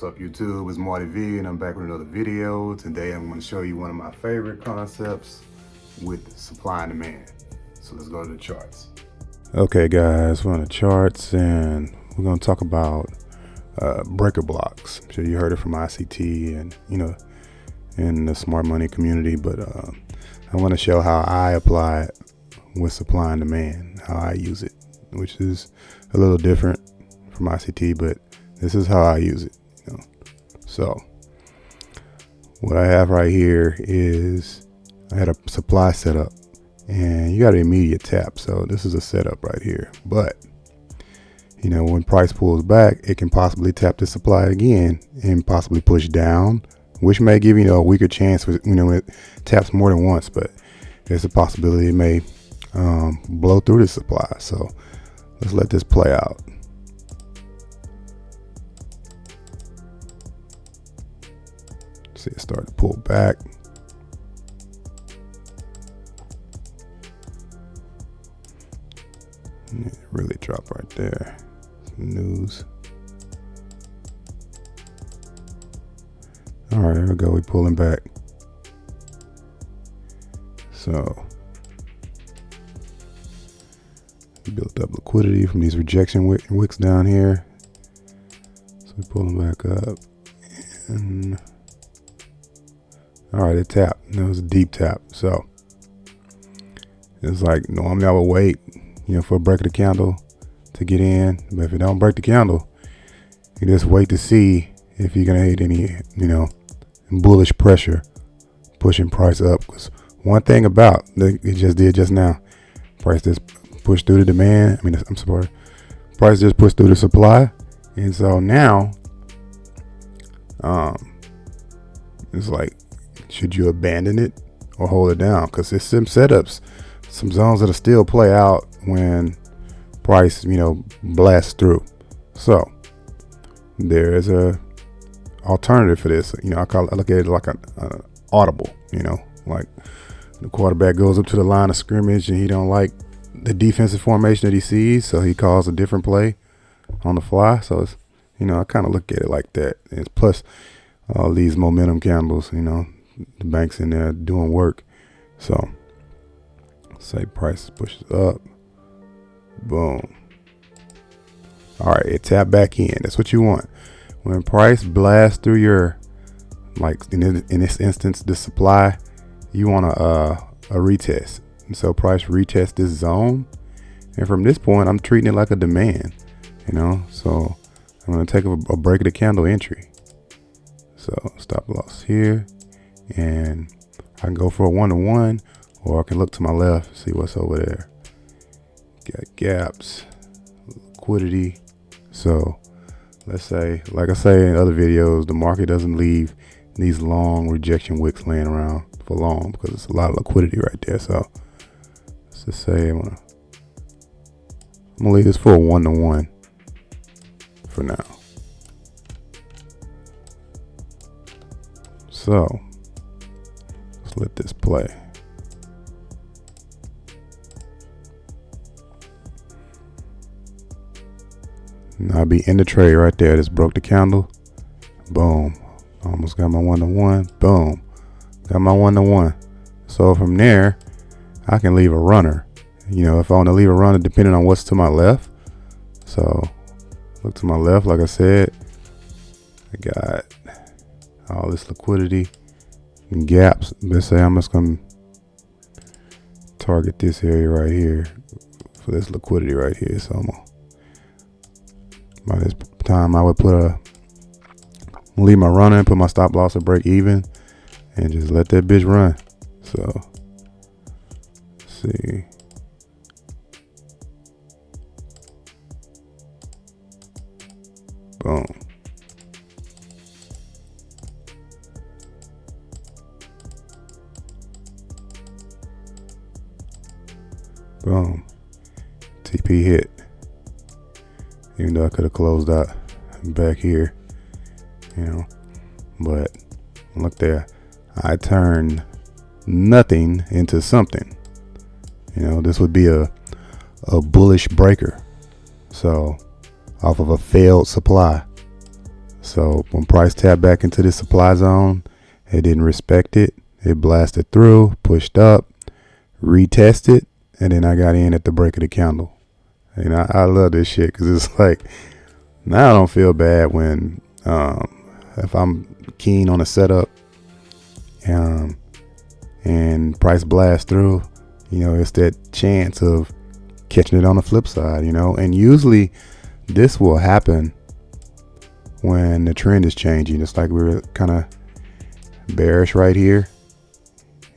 What's up, YouTube? It's Marty V, and I'm back with another video. Today I'm going to show you one of my favorite concepts with supply and demand. So let's go to the charts. Okay guys, we're on the charts and we're going to talk about breaker blocks. I'm sure you heard it from ICT and in the smart money community, but I want to show how I apply it with supply and demand, how I use it, which is a little different from ICT, but this is how I use it. So what I have right here is I had a supply setup and you got an immediate tap. So this is a setup right here, but when price pulls back, it can possibly tap the supply again and possibly push down, which may give a weaker chance when it taps more than once, but there's a possibility it may blow through the supply. So let's let this play out. See it start to pull back. And it really dropped right there. News. All right, here we go. We're pulling back. So built up liquidity from these rejection wicks down here. So we're pulling back up. And all right, it tapped. It was a deep tap. So it's like normally I would wait, for a break of the candle to get in. But if it don't break the candle, you just wait to see if you're gonna hit any, bullish pressure pushing price up. Because one thing about it just did just now, price just pushed through the demand. Price just pushed through the supply, and so now, it's like, should you abandon it or hold it down? Because there's some setups, some zones that'll still play out when price, blasts through. So there is a alternative for this. I look at it like an audible. Like the quarterback goes up to the line of scrimmage and he don't like the defensive formation that he sees, so he calls a different play on the fly. So it's, I kind of look at it like that. And plus all these momentum candles, the bank's in there doing work. So say price pushes up, boom. All right, it tapped back in. That's what you want. When price blasts through your, like in this instance, the supply, you want a retest. And so price retest this zone, and from this point I'm treating it like a demand, so I'm going to take a break of the candle entry. So stop loss here, and I can go for a 1-to-1, or I can look to my left, see what's over there. Got gaps, liquidity. So let's say, like I say in other videos, the market doesn't leave these long rejection wicks laying around for long because it's a lot of liquidity right there. So let's just say I'm gonna leave this for a 1-to-1 for now. So let's let this play. Now I'll be in the trade right there. Just broke the candle. Boom. Almost got my 1-to-1. Boom. Got my 1-to-1. So from there, I can leave a runner. If I want to leave a runner, depending on what's to my left. So look to my left, like I said, I got all this liquidity and gaps. Let's say I'm just going to target this area right here for this liquidity right here. So by this time I would leave my runner and put my stop loss at break even and just let that bitch run. So let's see. Boom. Boom. TP hit. Even though I could have closed out back here, but look there. I turned nothing into something. This would be a bullish breaker. So off of a failed supply. So when price tapped back into the supply zone, it didn't respect it. It blasted through, pushed up, retested, and then I got in at the break of the candle. And I love this shit because it's like, now I don't feel bad when if I'm keen on a setup and price blast through, it's that chance of catching it on the flip side, and usually this will happen when the trend is changing. It's like we were kind of bearish right here,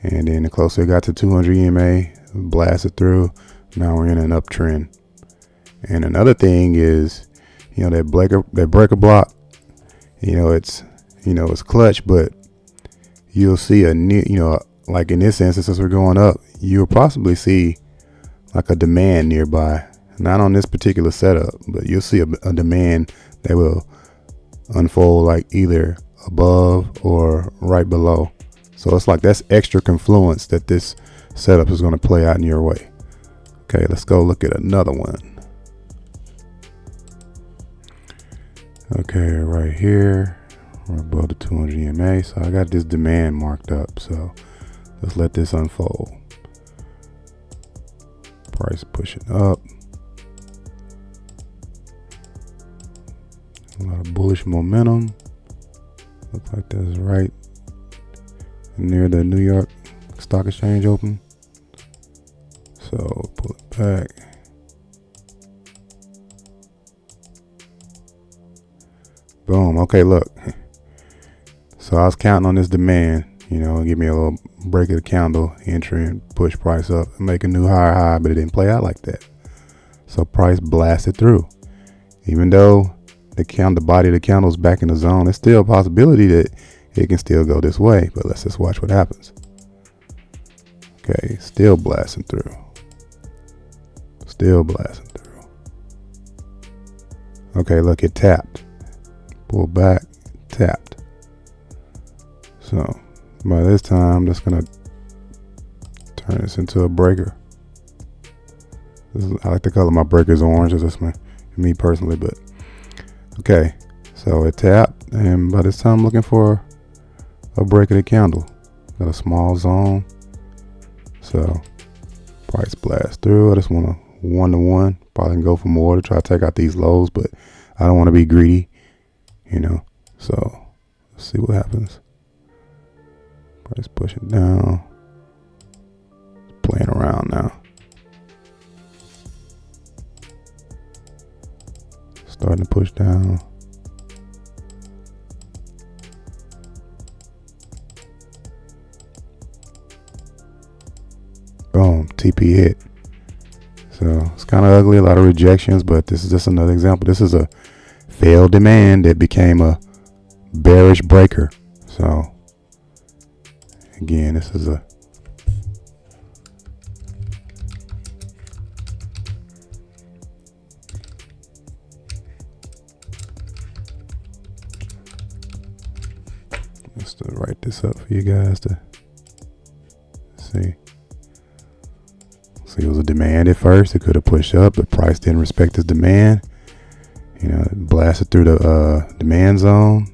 and then the closer it got to 200 EMA, blasted through. Now we're in an uptrend. And another thing is, that breaker block, it's clutch, but you'll see like in this instance, as we're going up, you'll possibly see like a demand nearby. Not on this particular setup, but you'll see a demand that will unfold like either above or right below. So it's like that's extra confluence that this setup is going to play out in your way. Okay, let's go look at another one. Okay, right here, we're above the 200 EMA. So I got this demand marked up. So let's let this unfold. Price pushing up. A lot of bullish momentum. Looks like that's right near the New York Stock Exchange open. So pull it back. Boom. Okay, look. So I was counting on this demand, give me a little break of the candle, entry and push price up and make a new higher high, but it didn't play out like that. So price blasted through. Even though the body of the candle is back in the zone, there's still a possibility that it can still go this way, but let's just watch what happens. Okay, still blasting through. Still blasting through. Okay, look, it tapped. Pull back, tapped. So by this time, I'm just gonna turn this into a breaker. I like to color my breakers orange. That's me personally, but okay. So it tapped, and by this time, I'm looking for a break of the candle. Got a small zone. So price blast through. I just want a 1-to-1. Probably can go for more to try to take out these lows, but I don't want to be greedy, So let's see what happens. Price pushing down. It's playing around now. Starting to push down. Boom, TP hit. So it's kind of ugly, a lot of rejections, but this is just another example. This is a failed demand that became a bearish breaker. So again, this is a let's write this up for you guys to see. See, it was a demand at first. It could have pushed up, but price didn't respect this demand. It blasted through the demand zone.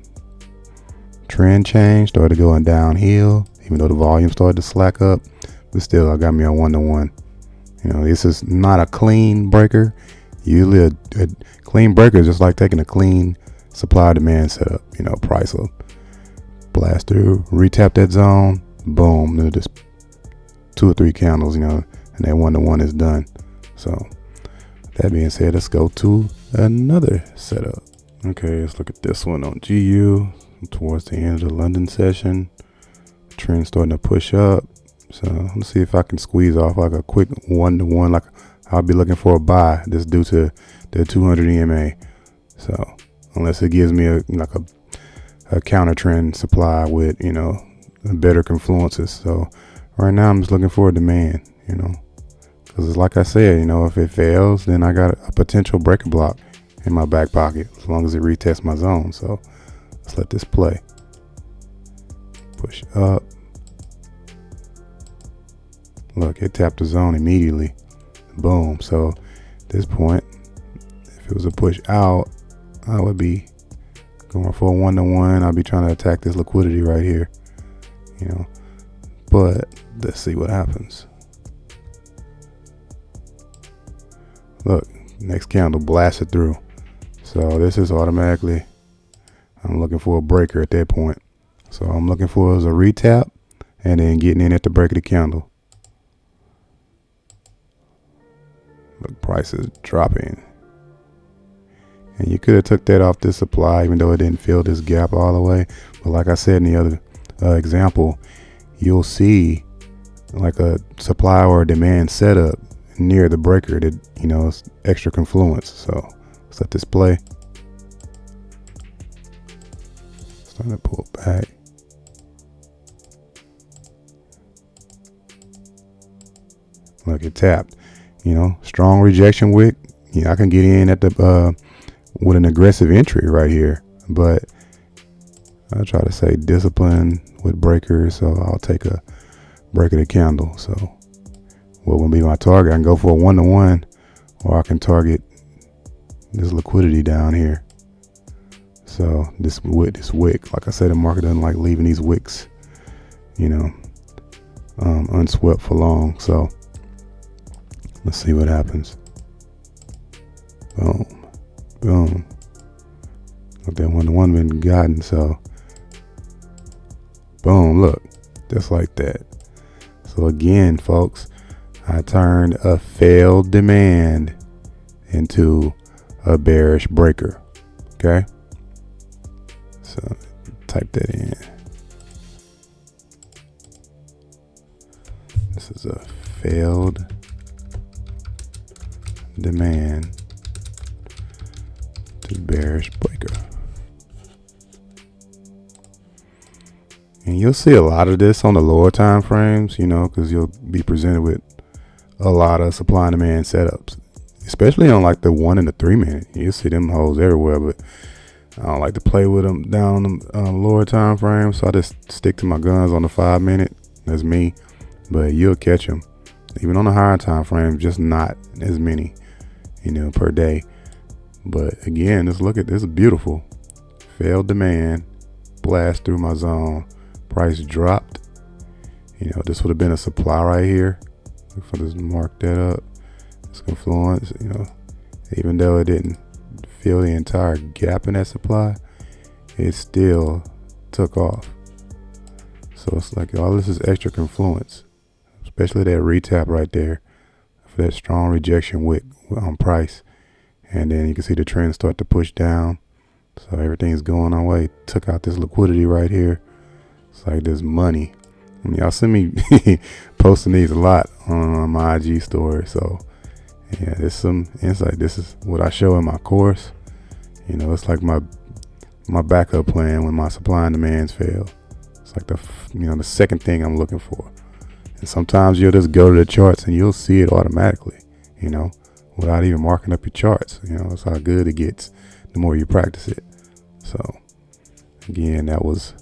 Trend change, started going downhill, even though the volume started to slack up. But still, I got me a 1-to-1. This is not a clean breaker. Usually a clean breaker is just like taking a clean supply demand setup. Price will blast through, retap that zone, boom, then just 2 or 3 candles, and that 1-to-1 is done. So that being said, let's go to another setup. Okay, let's look at this one on GU. Towards the end of the London session, trend starting to push up. So let's see if I can squeeze off like a quick 1-to-1. Like I'll be looking for a buy. This due to the 200 EMA. So unless it gives me a counter trend supply with better confluences. So right now I'm just looking for a demand. Because like I said, if it fails, then I got a potential breaker block in my back pocket as long as it retests my zone. So let's let this play. Push up. Look, it tapped the zone immediately. Boom. So at this point, if it was a push out, I would be Going for a 1-to-1. I'll be trying to attack this liquidity right here, you know. But let's see what happens. Look, next candle blasted through. So this is automatically, I'm looking for a breaker at that point. So I'm looking for is a retap and then getting in at the break of the candle. Look, price is dropping. And you could have took that off this supply, even though it didn't fill this gap all the way. But like I said in the other example, you'll see like a supply or demand setup near the breaker that, you know, it's extra confluence. So let's let this play. Starting to pull back. Look, it tapped. You know, strong rejection wick. Yeah, I can get in at the with an aggressive entry right here, but I try to say discipline with breakers, so I'll take a break of the candle. So what will be my target? I can go for a 1-to-1, or I can target this liquidity down here. So this wick, like I said, the market doesn't like leaving these wicks, you know, unswept for long. So let's see what happens. Boom. Boom. Look, that 1-to-1 been gotten, so boom, look, just like that. So again, folks, I turned a failed demand into a bearish breaker. Okay, so type that in. This is a failed demand to bearish breaker. And you'll see a lot of this on the lower time frames, you know, because you'll be presented with a lot of supply and demand setups, especially on like the 1 and the 3 minute. You'll see them holes everywhere, but I don't like to play with them down on the lower time frames, so I just stick to my guns on the 5 minute. That's me, but you'll catch them even on the higher time frame, just not as many, you know, per day. But again, just look at this. Beautiful failed demand, blast through my zone, price dropped. You know, this would have been a supply right here. If I just mark that up, this confluence, you know, even though it didn't fill the entire gap in that supply, it still took off. So it's like all this is extra confluence, especially that retap right there for that strong rejection wick on price. And then you can see the trend start to push down. So everything's going our way. Took out this liquidity right here. It's like this money. I mean, y'all see me posting these a lot on my IG story. So yeah, there's some insight. This is what I show in my course. You know, it's like my backup plan when my supply and demands fail. It's like the second thing I'm looking for. And sometimes you'll just go to the charts and you'll see it automatically, you know, without even marking up your charts. You know, that's how good it gets the more you practice it. So again, that was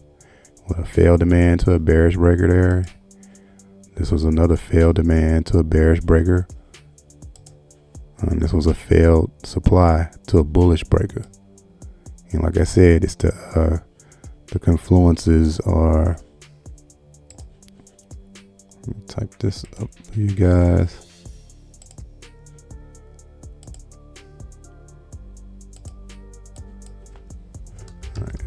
a failed demand to a bearish breaker there. This was another failed demand to a bearish breaker. And this was a failed supply to a bullish breaker. And like I said, it's the confluences are, let me type this up for you guys. All right.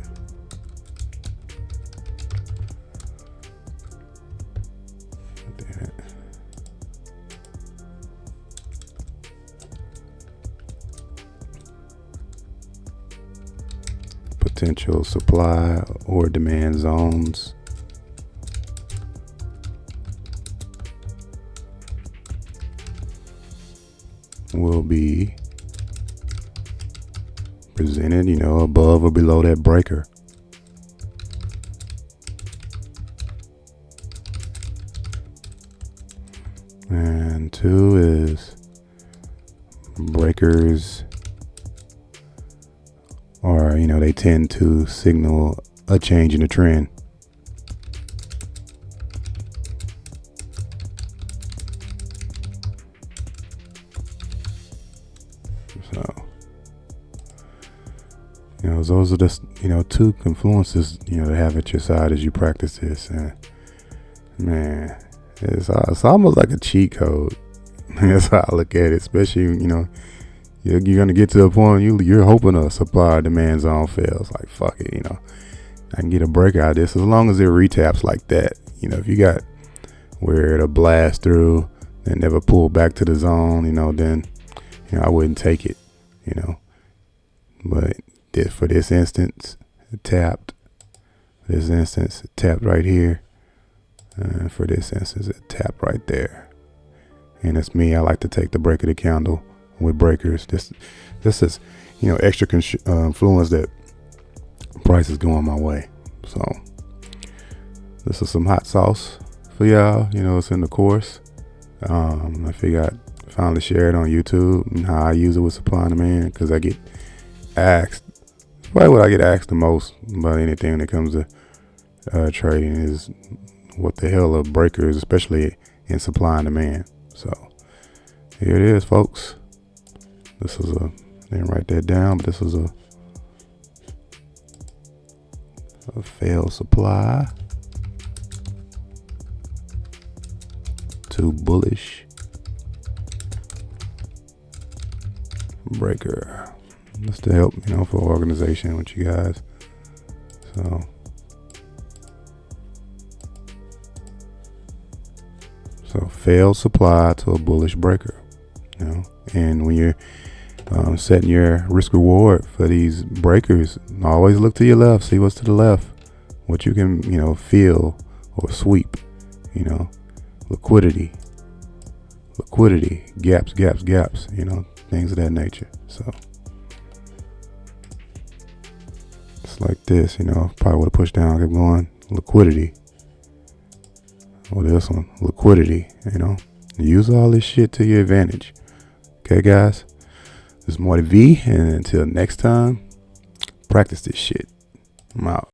Potential supply or demand zones. Will be presented, you know, above or below that breaker. And 2 is breakers are, you know, they tend to signal a change in the trend. So, you know, those are just, two influences, to have at your side as you practice this. And man, it's almost like a cheat code. That's how I look at it, especially, you're going to get to a point you're hoping a supply or demand zone fails. Like, fuck it, I can get a break out of this as long as it retaps like that. If you got where it'll blast through and never pull back to the zone, then, I wouldn't take it, But for this instance, it tapped. For this instance, it tapped right here. And for this instance, it tapped right there. And it's me. I like to take the break of the candle with breakers. This is, extra influence that price is going my way. So this is some hot sauce for y'all. It's in the course. I figured I'd finally share it on YouTube and how I use it with supply and demand, because I get asked, probably what I get asked the most about anything when it comes to trading is what the hell are breakers, especially in supply and demand. So here it is, folks. This is I didn't write that down, but this is a failed supply to bullish breaker. Just to help, for organization with you guys. So failed supply to a bullish breaker, and when you're setting your risk reward for these breakers, always look to your left, see what's to the left, what you can, feel or sweep, liquidity, gaps, things of that nature. So it's like this, probably would have pushed down, kept going, liquidity. Or this one, liquidity, use all this shit to your advantage. Okay, guys, this is Marty V, and until next time, practice this shit. I'm out.